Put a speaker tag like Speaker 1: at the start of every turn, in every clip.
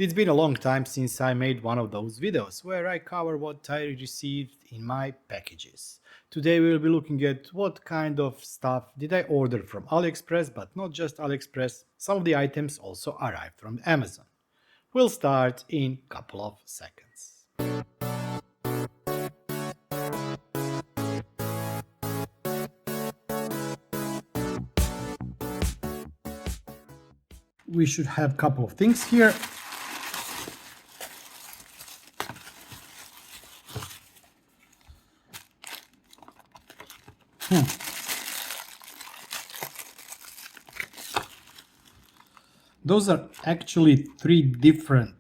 Speaker 1: It's been a long time since I made one of those videos where I cover what I received in my packages. Today we will be looking at what kind of stuff did I order from AliExpress, but not just AliExpress, some of the items also arrived from Amazon. We'll start in a couple of seconds. We should have a couple of things here. Those are actually three different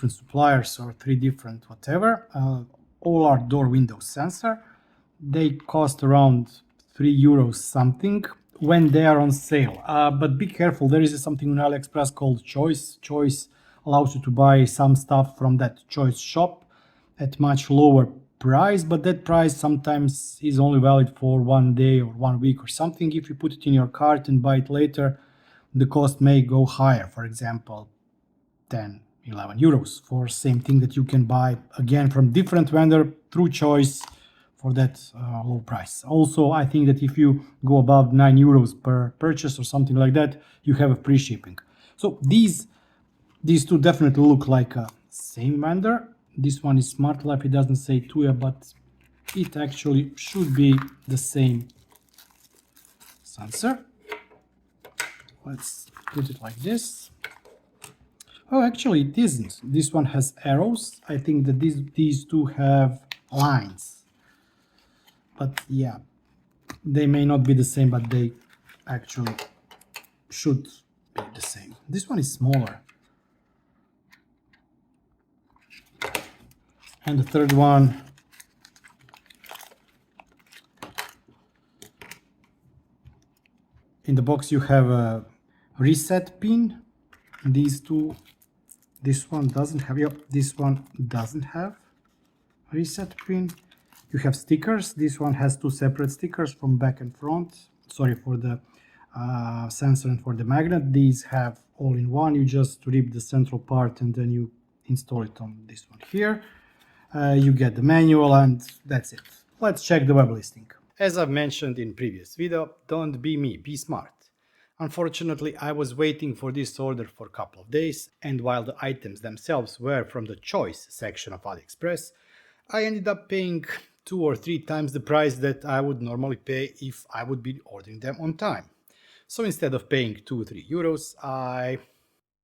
Speaker 1: suppliers or three different whatever. All are door window sensor. They cost around €3 something when they are on sale. But be careful, there is something on AliExpress called Choice. Choice allows you to buy some stuff from that Choice shop at much lower price, but that price sometimes is only valid for 1 day or 1 week or something. If you put it in your cart and buy it later, the cost may go higher, for example 10-11 euros for same thing that you can buy again from different vendor through Choice for that low price. Also, I think that if you go above 9 euros per purchase or something like that, you have a free shipping. So these two definitely look like a same vendor. This one is Smart Life, it doesn't say Tuya, but it actually should be the same sensor. Let's put it like this. Oh, actually it isn't. This one has arrows. I think that these two have lines. But yeah, they may not be the same, but they actually should be the same. This one is smaller. And the third one, in the box you have a reset pin. These two, this one doesn't have, yep, this one doesn't have reset pin. You have stickers. This one has two separate stickers from back and front. Sorry, for the sensor and for the magnet. These have all in one. You just rip the central part and then you install it on this one here. You get the manual and that's it. Let's check the web listing. As I've mentioned in previous video, don't be me, be smart. Unfortunately, I was waiting for this order for a couple of days, and while the items themselves were from the choice section of AliExpress, I ended up paying 2 or 3 times the price that I would normally pay if I would be ordering them on time. So instead of paying 2-3 euros, I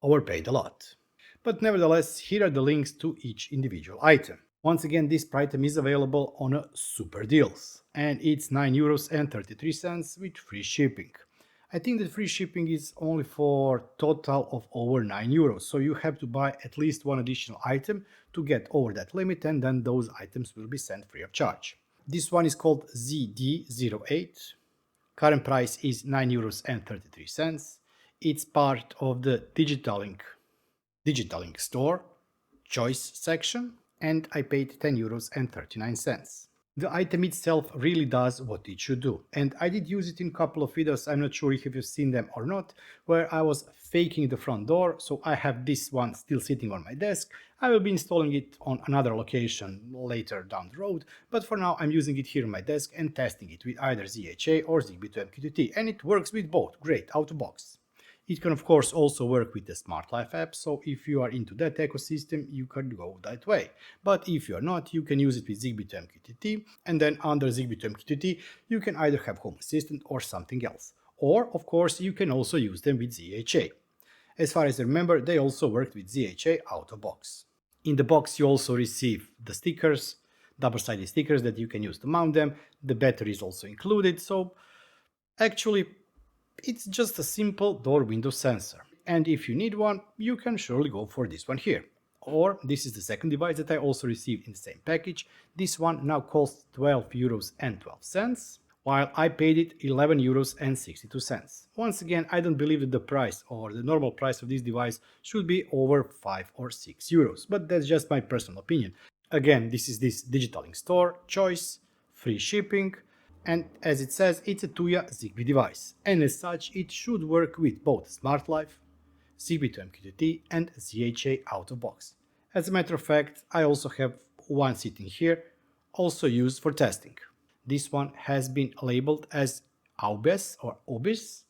Speaker 1: overpaid a lot. But nevertheless, here are the links to each individual item. Once again, this item is available on a super deals, and it's €9.33 with free shipping. I think that free shipping is only for total of over €9, so you have to buy at least one additional item to get over that limit, and then those items will be sent free of charge. This one is called ZD08. Current price is €9.33. It's part of the Digital Link store, choice section, and I paid €10.39. The item itself really does what it should do, and I did use it in a couple of videos. I'm not sure if you've seen them or not, where I was faking the front door. So I have this one still sitting on my desk. I will be installing it on another location later down the road, but for now I'm using it here on my desk and testing it with either ZHA or Zigbee to MQTT, and it works with both great out of box. It can of course also work with the Smart Life app, so if you are into that ecosystem, you can go that way. But if you are not, you can use it with Zigbee to MQTT, and then under Zigbee to MQTT, you can either have Home Assistant or something else. Or, of course, you can also use them with ZHA. As far as I remember, they also worked with ZHA out of box. In the box, you also receive the stickers, double-sided stickers that you can use to mount them. The battery is also included, so actually, it's just a simple door window sensor, and if you need one, you can surely go for this one here. Or this is the second device that I also received in the same package. This one now costs €12.12, while I paid it €11.62. Once again, I don't believe that the price or the normal price of this device should be over 5 or 6 euros, but that's just my personal opinion. Again, this is this Digital Link store, choice, free shipping, and as it says, it's a Tuya Zigbee device, and as such it should work with both Smart Life, Zigbee to MQTT, and ZHA out of box. As a matter of fact, I also have one sitting here, also used for testing. This one has been labeled as AUBES or OBIS,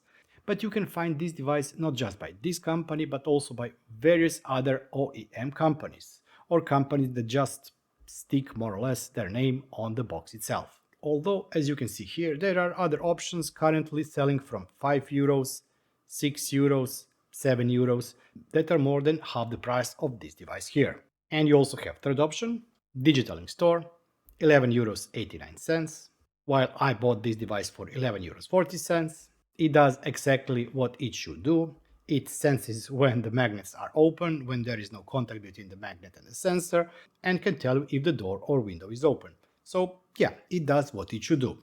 Speaker 1: but you can find this device not just by this company but also by various other OEM companies or companies that just stick more or less their name on the box itself. Although, as you can see here, there are other options currently selling from 5 euros, 6 euros, 7 euros that are more than half the price of this device here. And you also have third option, Digital in Store, 11 euros 89 cents. While I bought this device for 11 euros 40 cents, it does exactly what it should do. It senses when the magnets are open, when there is no contact between the magnet and the sensor, and can tell you if the door or window is open. So yeah, it does what it should do.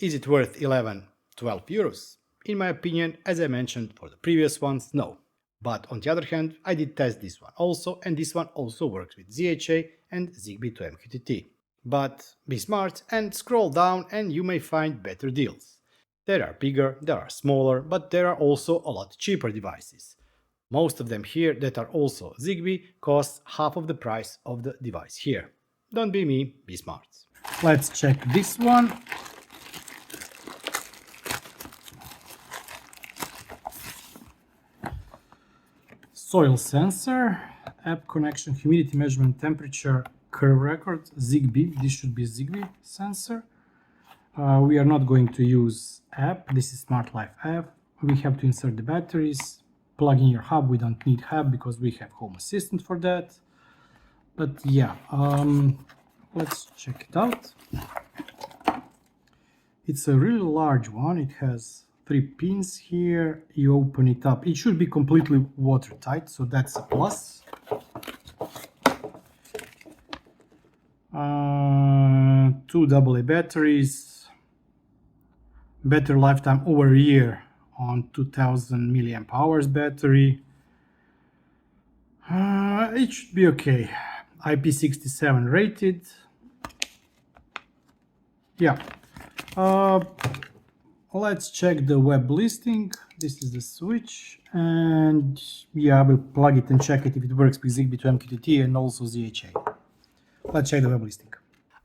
Speaker 1: Is it worth 11, 12 euros? In my opinion, as I mentioned for the previous ones, no. But on the other hand, I did test this one also, and this one also works with ZHA and Zigbee to MQTT. But be smart and scroll down and you may find better deals. There are bigger, there are smaller, but there are also a lot cheaper devices. Most of them here that are also Zigbee cost half of the price of the device here. Don't be me, be smart. Let's check this one. Soil sensor, app connection, humidity measurement, temperature, curve record, Zigbee. This should be Zigbee sensor. We are not going to use app. This is Smart Life app. We have to insert the batteries, plug in your hub. We don't need hub because we have Home Assistant for that. But yeah, let's check it out. It's a really large one. It has 3 pins here. You open it up. It should be completely watertight, so that's a plus. 2 AA batteries. Battery lifetime over a year on 2000 milliamp hours battery. It should be okay. IP67 rated. Yeah. Let's check the web listing. This is the switch, and yeah, I will plug it and check it if it works with Zigbee to MQTT and also ZHA. Let's check the web listing.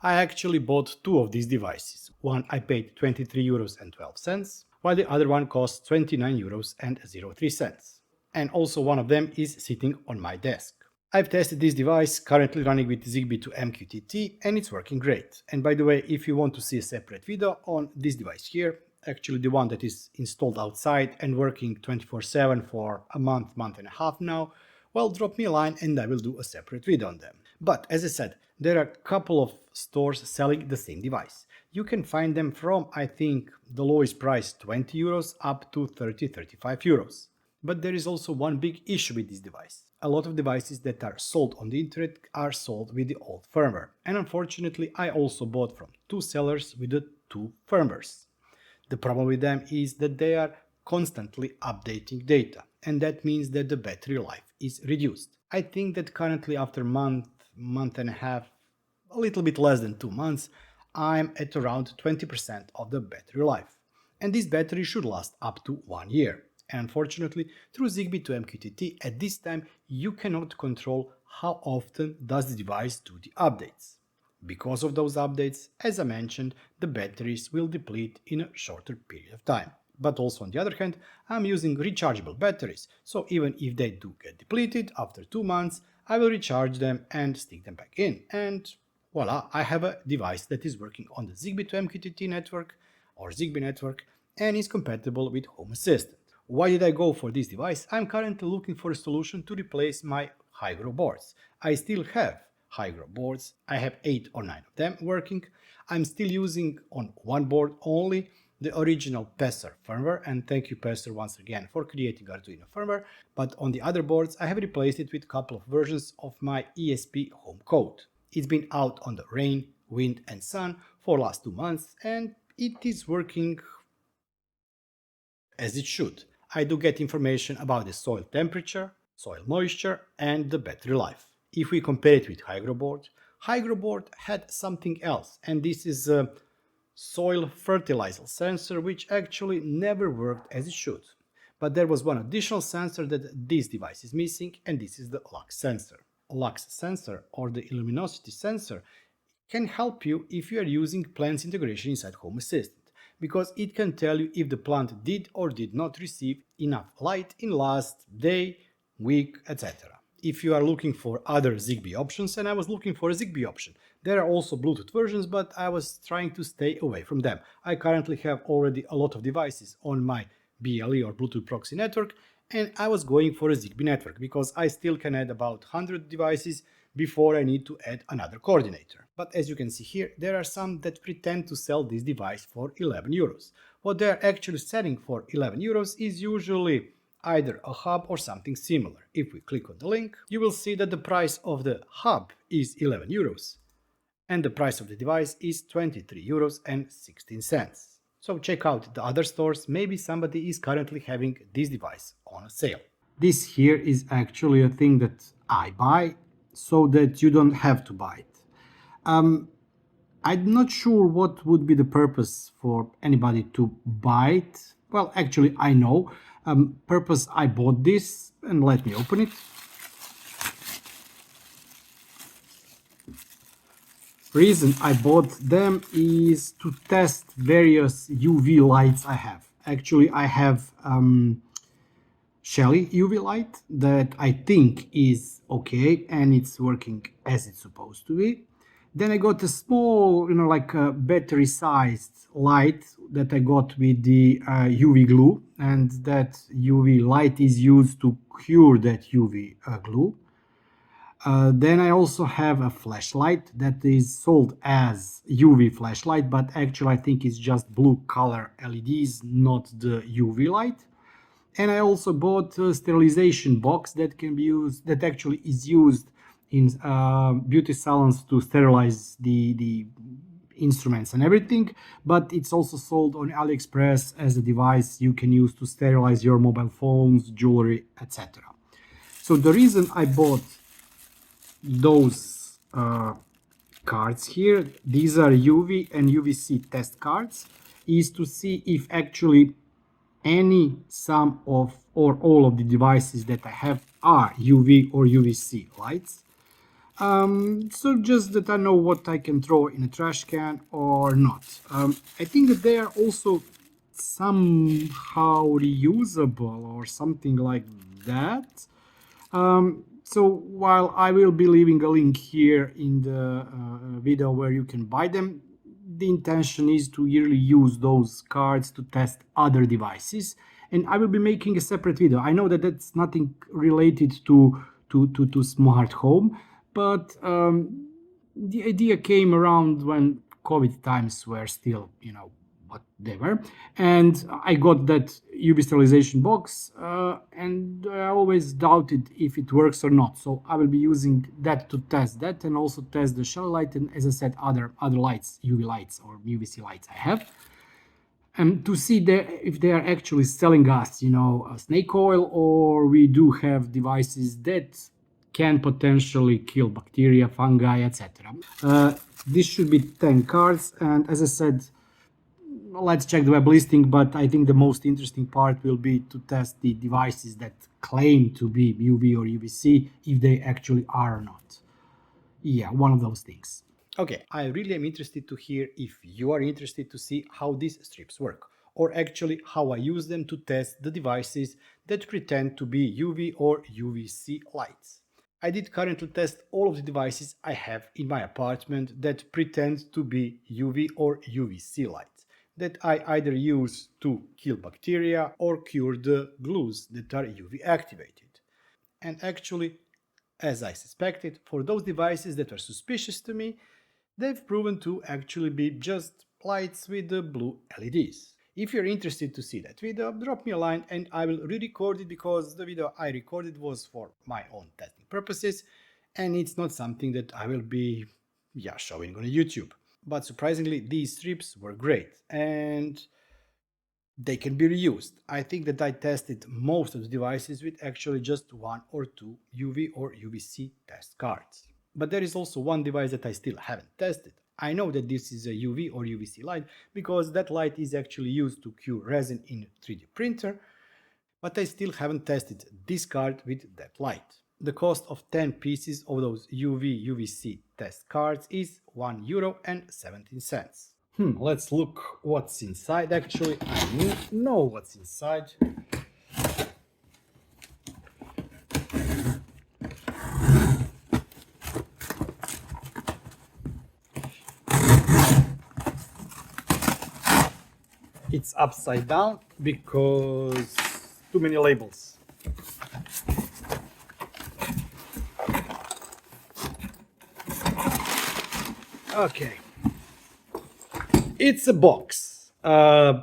Speaker 1: I actually bought 2 of these devices. One I paid 23 euros and 12 cents, while the other one costs 29 euros and 03 cents. And also one of them is sitting on my desk. I've tested this device, currently running with Zigbee to MQTT, and it's working great. And by the way, if you want to see a separate video on this device here, actually the one that is installed outside and working 24/7 for a month and a half now, well, drop me a line and I will do a separate video on them. But as I said, there are a couple of stores selling the same device. You can find them from, I think, the lowest price 20 euros up to 30-35 euros. But there is also one big issue with this device. A lot of devices that are sold on the internet are sold with the old firmware. And unfortunately, I also bought from 2 sellers with the 2 firmwares. The problem with them is that they are constantly updating data, and that means that the battery life is reduced. I think that currently after month and a half, a little bit less than 2 months, I'm at around 20% of the battery life. And this battery should last up to 1 year. And unfortunately, through Zigbee to MQTT, at this time, you cannot control how often does the device do the updates. Because of those updates, as I mentioned, the batteries will deplete in a shorter period of time. But also on the other hand, I'm using rechargeable batteries, so even if they do get depleted after 2 months, I will recharge them and stick them back in. And voila, I have a device that is working on the Zigbee to MQTT network or Zigbee network and is compatible with Home Assistant. Why did I go for this device? I'm currently looking for a solution to replace my high-grow boards. I still have high-grow boards. I have 8 or 9 of them working. I'm still using on one board only the original Pesser firmware, and thank you Pesser once again for creating Arduino firmware, but on the other boards I have replaced it with a couple of versions of my ESP home code. It's been out on the rain, wind and sun for the last 2 months and it is working as it should. I do get information about the soil temperature, soil moisture and the battery life. If we compare it with high-grow board had something else, and this is a soil fertilizer sensor which actually never worked as it should. But there was one additional sensor that this device is missing, and this is the lux sensor. Lux sensor, or the luminosity sensor, can help you if you are using Plant's integration inside Home Assistant, because it can tell you if the plant did or did not receive enough light in last day, week, etc. If you are looking for other Zigbee options, and I was looking for a Zigbee option, there are also Bluetooth versions, but I was trying to stay away from them. I currently have already a lot of devices on my BLE or Bluetooth proxy network, and I was going for a Zigbee network because I still can add about 100 devices before I need to add another coordinator. But as you can see here, there are some that pretend to sell this device for 11 euros. What they are actually selling for 11 euros is usually either a hub or something similar. If we click on the link, you will see that the price of the hub is 11 euros and the price of the device is 23 euros and 16 cents. So check out the other stores, maybe somebody is currently having this device on a sale. This here is actually a thing that I buy so that you don't have to buy it. I'm not sure what would be the purpose for anybody to buy it. Well, actually, I know. Purpose I bought this, and let me open it. Reason I bought them is to test various UV lights I have. Actually, I have Shelly UV light that I think is okay and it's working as it's supposed to be. Then I got a small, like a battery sized light that I got with the UV glue, and that UV light is used to cure that UV glue. Then I also have a flashlight that is sold as UV flashlight, but actually I think it's just blue color LEDs, not the UV light. And I also bought a sterilization box that can be used, that actually is used in beauty salons to sterilize the instruments and everything, but it's also sold on AliExpress as a device you can use to sterilize your mobile phones, jewelry, etc. So the reason I bought those cards here, these are UV and UVC test cards, is to see if actually any, some of, or all of the devices that I have are UV or UVC lights. So just that I know what I can throw in a trash can or not. I think that they are also somehow reusable or something like that. So while I will be leaving a link here in the video where you can buy them, the intention is to really use those cards to test other devices, and I will be making a separate video. I know that that's nothing related to smart home, but the idea came around when COVID times were still, what they were, and I got that UV sterilization box, and I always doubted if it works or not. So I will be using that to test that, and also test the shell light, and as I said, other lights, UV lights or UVC lights I have, and to see if they are actually selling us, a snake oil, or we do have devices that can potentially kill bacteria, fungi, etc. This should be 10 cards, and as I said, let's check the web listing, but I think the most interesting part will be to test the devices that claim to be UV or UVC, if they actually are or not. Yeah, one of those things. Okay, I really am interested to hear if you are interested to see how these strips work, or actually how I use them to test the devices that pretend to be UV or UVC lights. I did currently test all of the devices I have in my apartment that pretend to be UV or UVC lights, that I either use to kill bacteria or cure the glues that are UV activated. And actually, as I suspected, for those devices that are suspicious to me, they've proven to actually be just lights with the blue LEDs. If you're interested to see that video, drop me a line and I will re-record it, because the video I recorded was for my own testing purposes and it's not something that I will be showing on YouTube. But surprisingly, these strips were great and they can be reused. I think that I tested most of the devices with actually just one or two UV or UVC test cards. But there is also one device that I still haven't tested. I know that this is a UV or UVC light because that light is actually used to cure resin in a 3D printer, but I still haven't tested this card with that light. The cost of 10 pieces of those UV-UVC test cards is €1.17. Let's look what's inside. Actually, I know what's inside. It's upside down because too many labels. Okay, it's a box.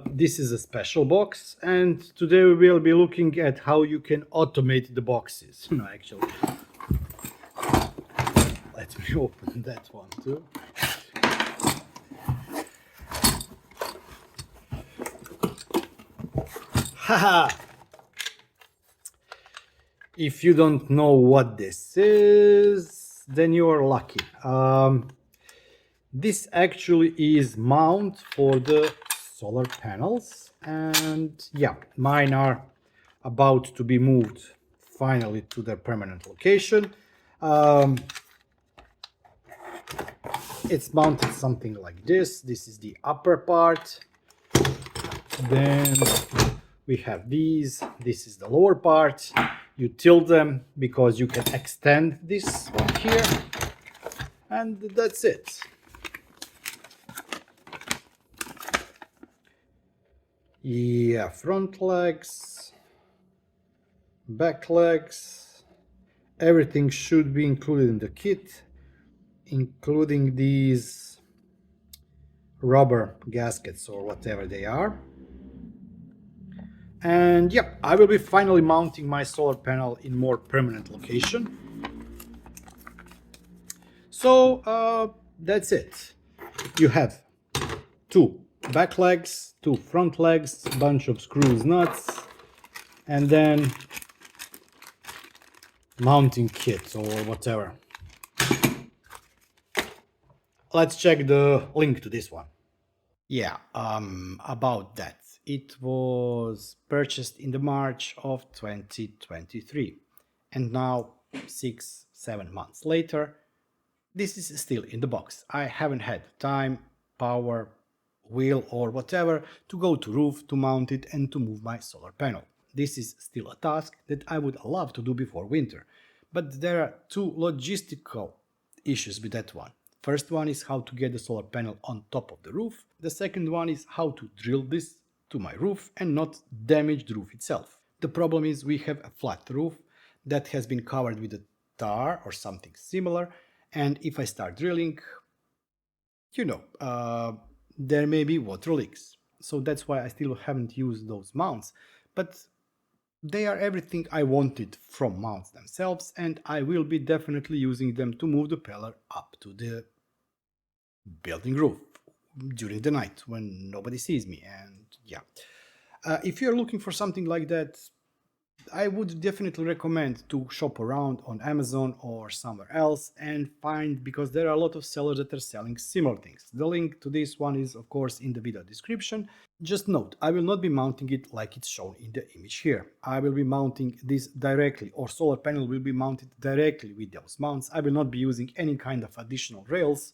Speaker 1: This is a special box, and today we will be looking at how you can automate the boxes. No, actually, let me open that one too. Haha! If you don't know what this is, then you are lucky. This actually is mount for the solar panels, and yeah, mine are about to be moved finally to their permanent location. It's mounted something like this. This is the upper part. Then we have these. This is the lower part. You tilt them because you can extend this one here, and that's it. Yeah, front legs, back legs, everything should be included in the kit, including these rubber gaskets or whatever they are. And yeah, I will be finally mounting my solar panel in more permanent location. So that's it. You have two back legs, two front legs, bunch of screws, nuts, and then mounting kit or whatever. Let's check the link to this one. Yeah, about that. It was purchased in the March of 2023, and now 6-7 months later, this is still in the box. I haven't had time, power, wheel or whatever to go to roof to mount it and to move my solar panel. This is still a task that I would love to do before winter, but there are two logistical issues with that one. First one is how to get the solar panel on top of the roof. The second one is how to drill this to my roof and not damage the roof itself. The problem is we have a flat roof that has been covered with a tar or something similar, and if I start drilling, there may be water leaks. So that's why I still haven't used those mounts, but they are everything I wanted from mounts themselves, and I will be definitely using them to move the pillar up to the building roof during the night when nobody sees me. And yeah, if you're looking for something like that, I would definitely recommend to shop around on Amazon or somewhere else and find, because there are a lot of sellers that are selling similar things. The link to this one is of course in the video description. Just note, I will not be mounting it like it's shown in the image here. I will be mounting this directly, or solar panel will be mounted directly with those mounts. I will not be using any kind of additional rails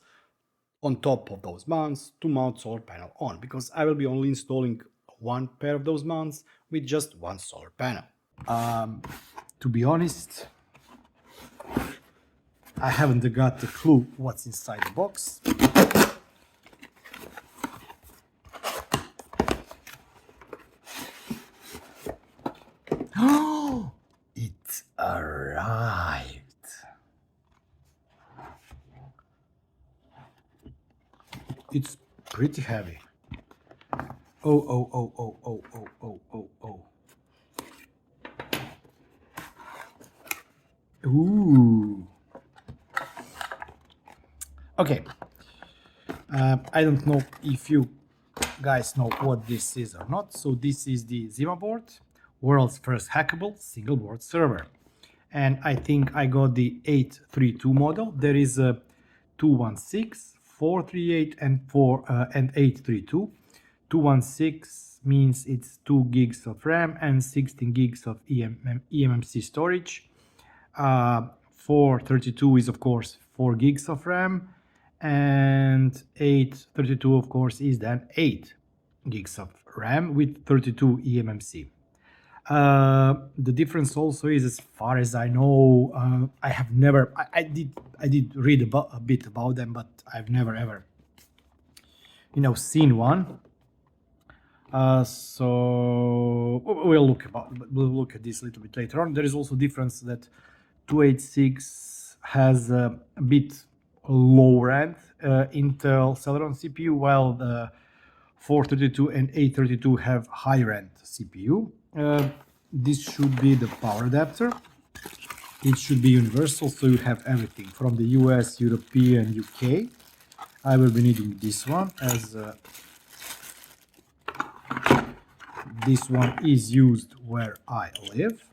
Speaker 1: on top of those mounts to mount solar panel on, because I will be only installing one pair of those mounts with just one solar panel. To be honest, I haven't got a clue what's inside the box. Oh, it arrived. It's pretty heavy. Oh. Ooh. Okay. I don't know if you guys know what this is or not. So this is the ZimaBoard, world's first hackable single board server. And I think I got the 832 model. There is a 216, 438 and 832. 216 means it's 2 gigs of RAM and 16 gigs of eMMC storage. 432 is of course 4 gigs of RAM, and 832 of course is then 8 gigs of RAM with 32 eMMC. The difference also is, as far as I know, I have never, I did read a bit about them, but I've never ever, seen one. So we'll look at this a little bit later on. There is also difference that 286 has a bit lower end Intel Celeron CPU, while the 432 and 832 have higher end CPU. This should be the power adapter. It should be universal, so you have everything from the US, European, UK. I will be needing this one, as this one is used where I live.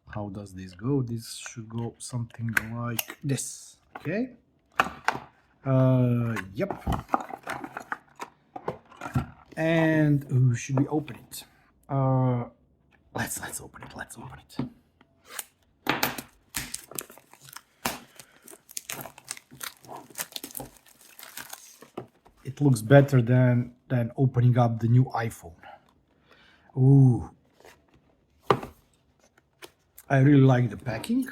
Speaker 1: How does this go? This should go something like this. Okay. Yep. And should we open it? Let's open it. Let's open it. It looks better than opening up the new iPhone. Ooh. I really like the packing.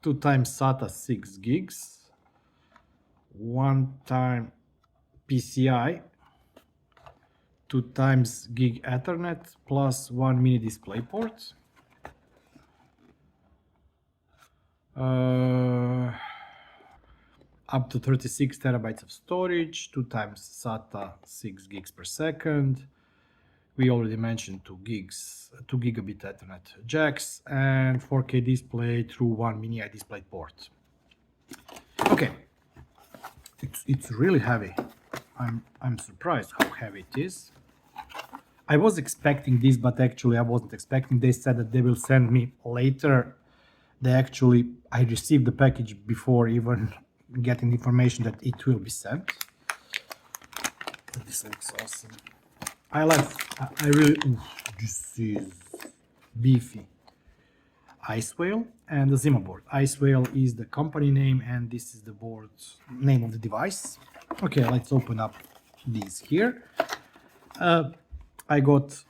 Speaker 1: Two times SATA 6 gigs, one time PCI, 2 times gig Ethernet, plus 1 mini display port. Up to 36 terabytes of storage, 2 times SATA 6 gigs per second. We already mentioned 2 gigabit Ethernet jacks, and 4K display through 1 mini display port. Okay, it's really heavy. I'm surprised how heavy it is. I was expecting this, but actually I wasn't expecting. They said that they will send me later. I received the package before even getting the information that it will be sent. This looks awesome. This is beefy. Ice Whale and the ZimaBoard. Ice Whale is the company name, and this is the board name of the device. Okay, let's open up these here. I got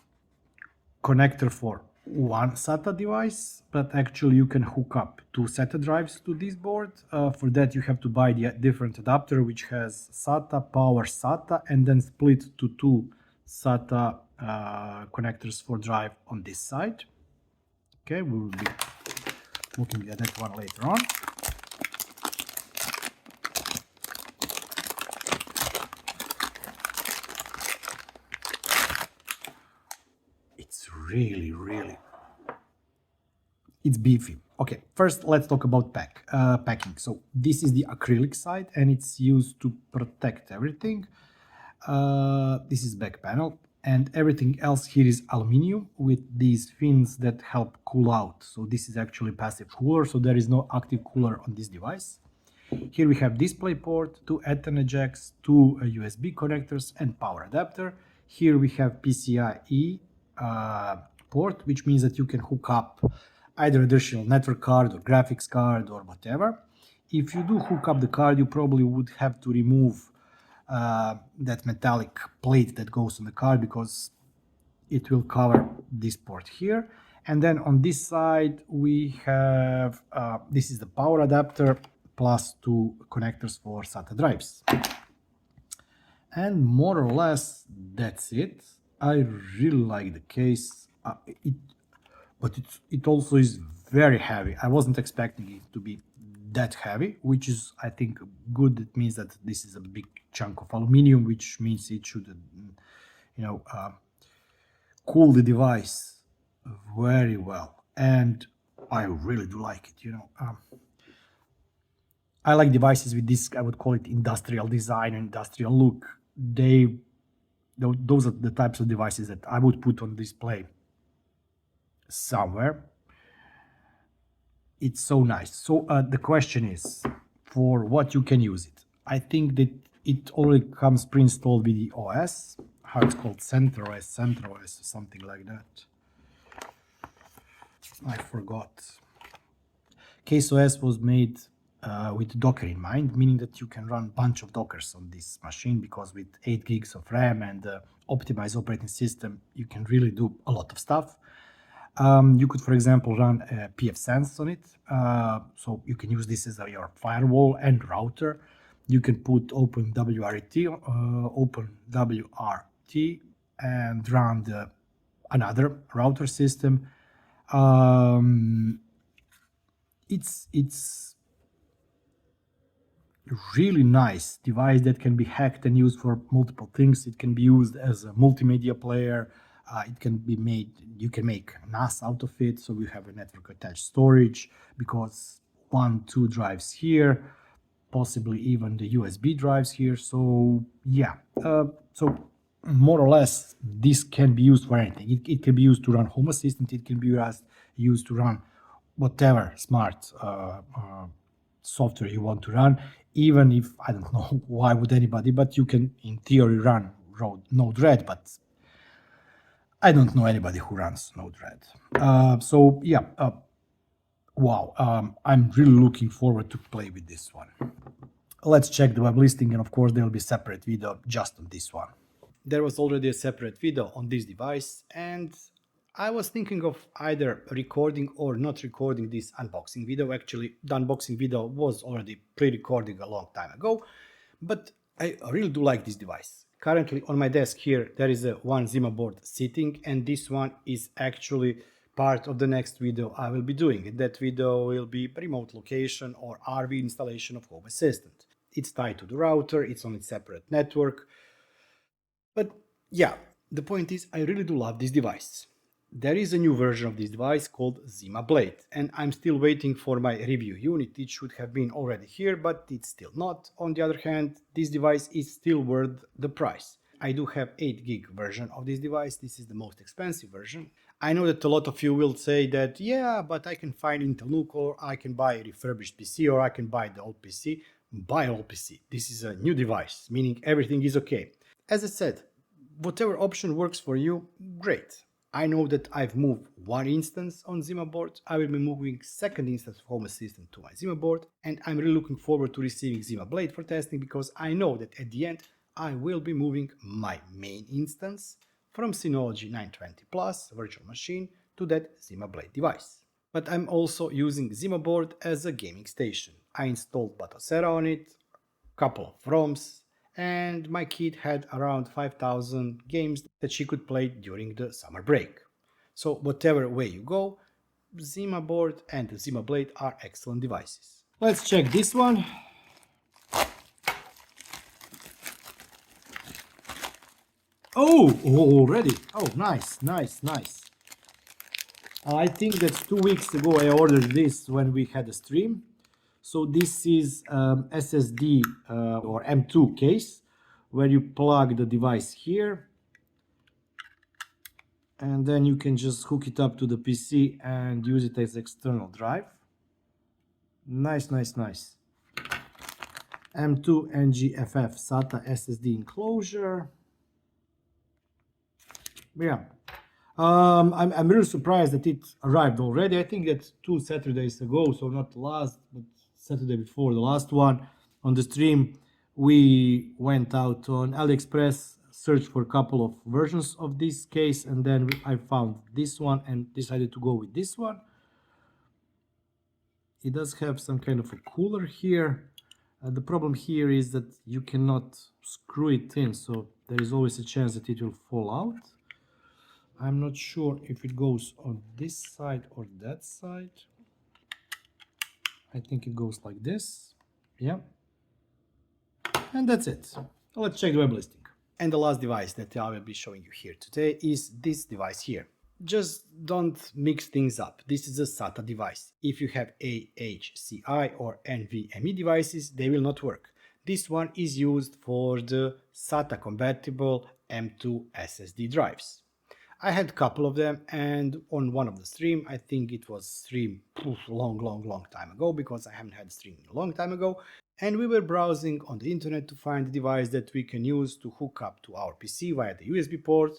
Speaker 1: connector for one SATA device, but actually you can hook up 2 SATA drives to this board. For that you have to buy the different adapter, which has SATA, power SATA, and then split to 2 SATA connectors for drive on this side. Okay, we will be looking at that one later on. It's really, it's beefy. Okay, first let's talk about packing. So this is the acrylic side, and it's used to protect everything. This is back panel, and everything else here is aluminium with these fins that help cool out. So this is actually passive cooler, so there is no active cooler on this device. Here we have display port, 2 Ethernet jacks, 2 USB connectors, and power adapter. Here we have PCIe port, which means that you can hook up either additional network card or graphics card or whatever. If you do hook up the card, you probably would have to remove that metallic plate that goes on the card, because it will cover this port here. And then on this side we have this is the power adapter plus 2 connectors for SATA drives, and more or less that's it. I really like the case, but it also is very heavy. I wasn't expecting it to be that heavy, which is, I think, good. It means that this is a big chunk of aluminum, which means it should, cool the device very well. And I really do like it. I like devices with this, I would call it industrial design, industrial look. Those are the types of devices that I would put on display somewhere. It's so nice. So the question is, for what you can use it? I think that it already comes pre-installed with the OS, how it's called, CentOS, or something like that. I forgot. Case OS was made with Docker in mind, meaning that you can run a bunch of Dockers on this machine, because with 8 gigs of RAM and optimized operating system, you can really do a lot of stuff. You could, for example, run pfSense on it. So you can use this as your firewall and router. You can put OpenWRT, and run another router system. It's really nice device that can be hacked and used for multiple things. It can be used as a multimedia player. It can be made, you can make NAS out of it, so we have a network attached storage, because 1-2 drives here, possibly even the USB drives here. So yeah, so more or less this can be used for anything. It can be used to run Home Assistant. It can be used to run whatever smart software you want to run, even if, I don't know why would anybody, but you can in theory run Node-RED, but I don't know anybody who runs Node-RED. So yeah, wow, I'm really looking forward to play with this one. Let's check the web listing, and of course there will be a separate video just on this one. There was already a separate video on this device, and I was thinking of either recording or not recording this unboxing video. Actually, the unboxing video was already pre-recorded a long time ago, but I really do like this device. Currently on my desk here, there is one ZimaBoard sitting, and this one is actually part of the next video I will be doing. That video will be remote location or RV installation of Home Assistant. It's tied to the router, it's on a separate network. But yeah, the point is, I really do love this device. There is a new version of this device called ZimaBlade, and I'm still waiting for my review unit. It should have been already here, but it's still not. On the other hand, this device is still worth the price. I do have 8 gig version of this device. This is the most expensive version. I know that a lot of you will say that, yeah, but I can find Intel NUC, or I can buy a refurbished PC, or I can buy the old PC. Buy old PC. This is a new device, meaning everything is okay. As I said, whatever option works for you, great. I know that I've moved one instance on ZimaBoard. I will be moving second instance of Home Assistant to my ZimaBoard, and I'm really looking forward to receiving ZimaBlade for testing, because I know that at the end I will be moving my main instance from Synology 920 Plus virtual machine to that ZimaBlade device. But I'm also using ZimaBoard as a gaming station. I installed Batocera on it, couple of ROMs, and my kid had around 5,000 games that she could play during the summer break. So whatever way you go, ZimaBoard and ZimaBlade are excellent devices. Let's check this one. Oh, already. Oh, nice. I think that 2 weeks ago I ordered this when we had a stream. So this is SSD or M.2 case, where you plug the device here, and then you can just hook it up to the PC and use it as external drive. Nice. M.2 NGFF SATA SSD enclosure. Yeah. I'm really surprised that it arrived already. I think that 2 Saturdays ago, so not last, but Saturday before the last one, on the stream, we went out on AliExpress, searched for a couple of versions of this case, and then I found this one and decided to go with this one. It does have some kind of a cooler here. The problem here is that you cannot screw it in, so there is always a chance that it will fall out. I'm not sure if it goes on this side or that side. I think it goes like this. Yeah. And that's it. Let's check the web listing. And the last device that I will be showing you here today is this device here. Just don't mix things up. This is a SATA device. If you have AHCI or NVMe devices, they will not work. This one is used for the SATA compatible M.2 SSD drives. I had a couple of them, and on one of the stream, I think it was stream long time ago, because I haven't had stream in a long time ago, and we were browsing on the internet to find a device that we can use to hook up to our PC via the USB port,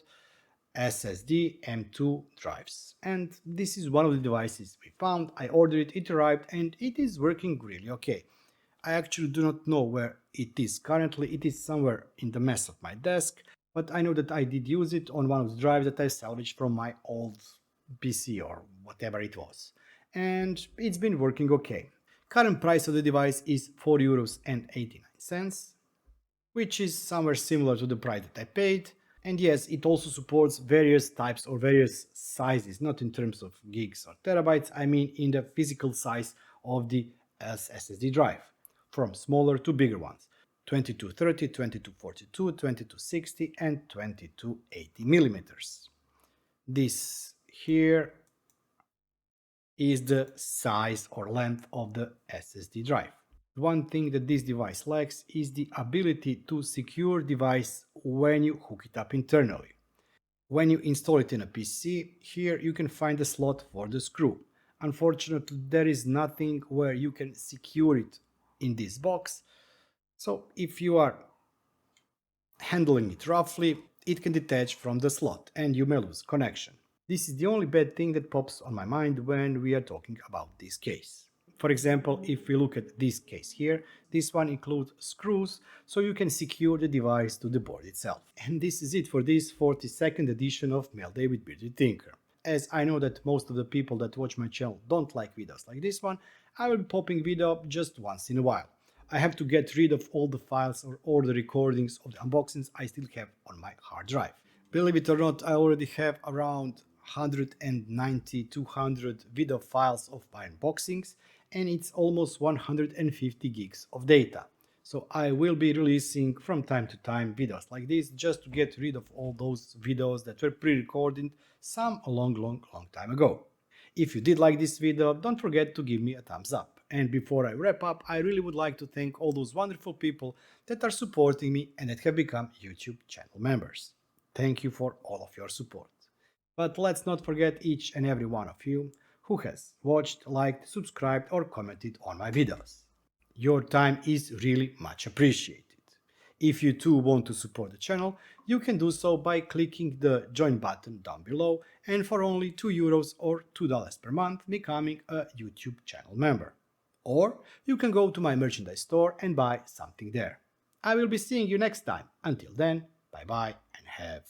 Speaker 1: SSD, M.2 drives. And this is one of the devices we found. I ordered it, it arrived, and it is working really okay. I actually do not know where it is currently. It is somewhere in the mess of my desk, but I know that I did use it on one of the drives that I salvaged from my old PC or whatever it was. And it's been working okay. Current price of the device is €4.89, which is somewhere similar to the price that I paid. And yes, it also supports various types or various sizes, not in terms of gigs or terabytes, I mean in the physical size of the SSD drive, from smaller to bigger ones: 2230, 2242, 2260, and 2280 millimeters. This here is the size or length of the SSD drive. One thing that this device lacks is the ability to secure device when you hook it up internally. When you install it in a PC, here you can find a slot for the screw. Unfortunately, there is nothing where you can secure it in this box, so if you are handling it roughly, it can detach from the slot and you may lose connection. This is the only bad thing that pops on my mind when we are talking about this case. For example, if we look at this case here, this one includes screws, so you can secure the device to the board itself. And this is it for this 42nd edition of Mail Day with Bearded Tinker. As I know that most of the people that watch my channel don't like videos like this one, I will be popping video up just once in a while. I have to get rid of all the files or all the recordings of the unboxings I still have on my hard drive. Believe it or not, I already have around 190-200 video files of my unboxings, and it's almost 150 gigs of data. So I will be releasing from time to time videos like this just to get rid of all those videos that were pre-recorded some a long time ago. If you did like this video, don't forget to give me a thumbs up. And before I wrap up, I really would like to thank all those wonderful people that are supporting me and that have become YouTube channel members. Thank you for all of your support. But let's not forget each and every one of you who has watched, liked, subscribed or commented on my videos. Your time is really much appreciated. If you too want to support the channel, you can do so by clicking the join button down below and for only €2 or $2 per month becoming a YouTube channel member. Or you can go to my merchandise store and buy something there. I will be seeing you next time. Until then, bye bye and have